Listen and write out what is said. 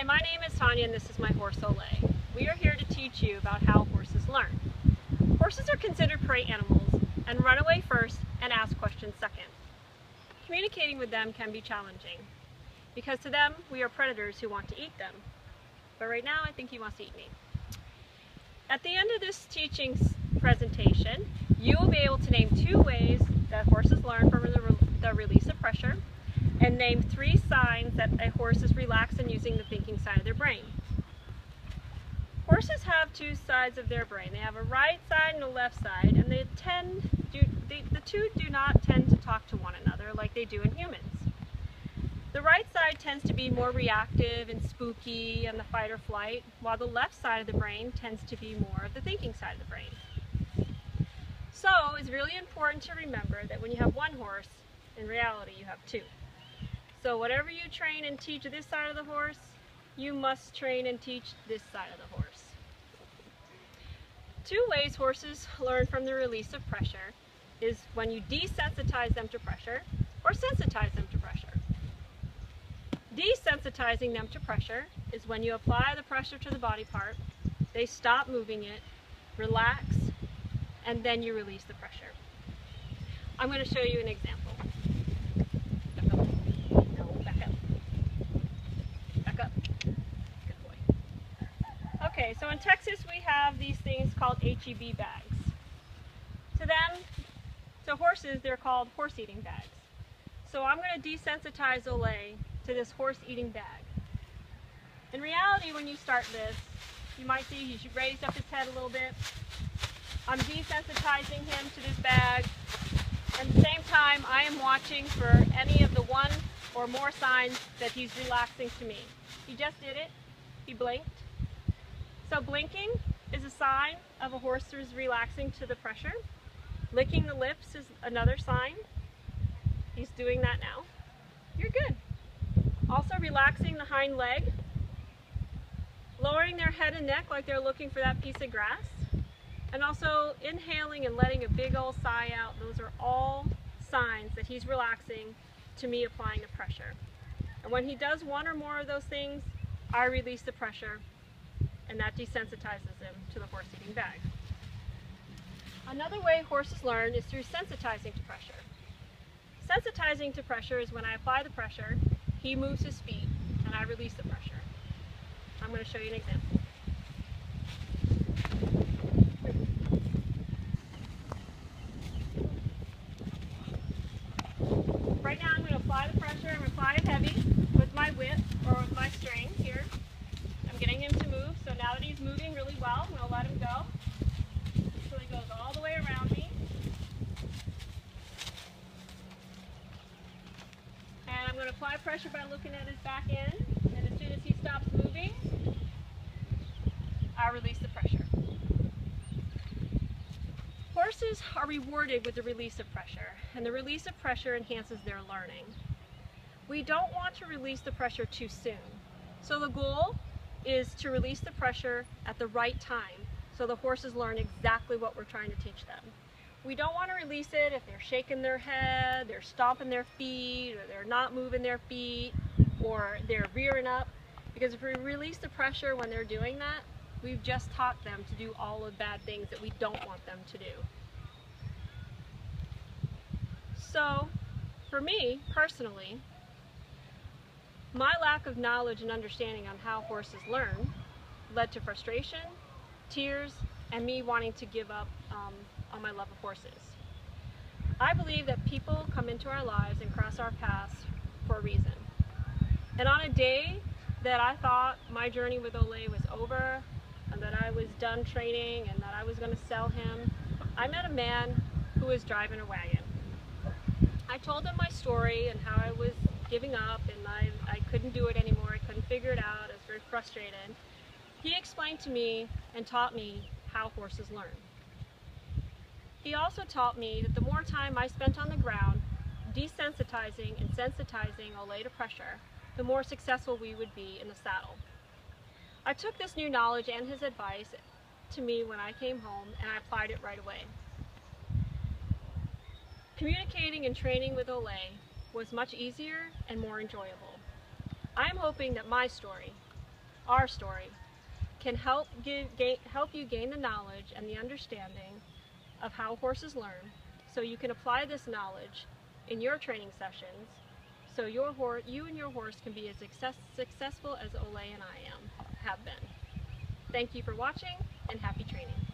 Hi, my name is Tanya and this is my horse Olay. We are here to teach you about how horses learn. Horses are considered prey animals and run away first and ask questions second. Communicating with them can be challenging because to them we are predators who want to eat them. But right now I think he wants to eat me. At the end of this teaching presentation, you will be able to name 2 ways that horses learn from the release of pressure, and name 3 signs that a horse is relaxed and using the thinking side of their brain. Horses have 2 sides of their brain. They have a right side and a left side, and the 2 do not tend to talk to one another like they do in humans. The right side tends to be more reactive and spooky and the fight or flight, while the left side of the brain tends to be more of the thinking side of the brain. So it's really important to remember that when you have 1 horse, in reality you have 2. So whatever you train and teach this side of the horse, you must train and teach this side of the horse. 2 ways horses learn from the release of pressure is when you desensitize them to pressure or sensitize them to pressure. Desensitizing them to pressure is when you apply the pressure to the body part, they stop moving it, relax, and then you release the pressure. I'm going to show you an example. Okay, so in Texas we have these things called HEB bags. To horses, they're called horse eating bags. So I'm going to desensitize Olay to this horse eating bag. In reality, when you start this, you might see he's raised up his head a little bit. I'm desensitizing him to this bag. At the same time, I am watching for any of the 1 or more signs that he's relaxing to me. He just did it. He blinked. So blinking is a sign of a horse who is relaxing to the pressure. Licking the lips is another sign. He's doing that now. You're good. Also relaxing the hind leg. Lowering their head and neck like they're looking for that piece of grass. And also inhaling and letting a big old sigh out. Those are all signs that he's relaxing to me applying the pressure. And when he does 1 or more of those things, I release the pressure. And that desensitizes him to the horse eating bag. Another way horses learn is through sensitizing to pressure. Sensitizing to pressure is when I apply the pressure, he moves his feet, and I release the pressure. I'm going to show you an example. Right now I'm going to apply the pressure. I'm going to apply it heavy with my whip or with my string here. I'm getting him to move, so now that he's moving really well, I'm going to let him go until he goes all the way around me. And I'm going to apply pressure by looking at his back end, and as soon as he stops moving, I release the pressure. Horses are rewarded with the release of pressure, and the release of pressure enhances their learning. We don't want to release the pressure too soon, so the goal is to release the pressure at the right time so the horses learn exactly what we're trying to teach them. We don't want to release it if they're shaking their head, they're stomping their feet, or they're not moving their feet, or they're rearing up, because if we release the pressure when they're doing that, we've just taught them to do all the bad things that we don't want them to do. So, for me, personally, my lack of knowledge and understanding on how horses learn led to frustration, tears, and me wanting to give up on my love of horses. I believe that people come into our lives and cross our paths for a reason. And on a day that I thought my journey with Olay was over, and that I was done training, and that I was going to sell him, I met a man who was driving a wagon. I told him my story and how I was giving up and I couldn't do it anymore. I couldn't figure it out. I was very frustrated. He explained to me and taught me how horses learn. He also taught me that the more time I spent on the ground desensitizing and sensitizing Olay to pressure, the more successful we would be in the saddle. I took this new knowledge and his advice to me when I came home, and I applied it right away. Communicating and training with Olay was much easier and more enjoyable. I'm hoping that my story our story, can help you gain the knowledge and the understanding of how horses learn, so you can apply this knowledge in your training sessions, so you and your horse can be as successful as Ole and I have been. Thank you for watching, and happy training.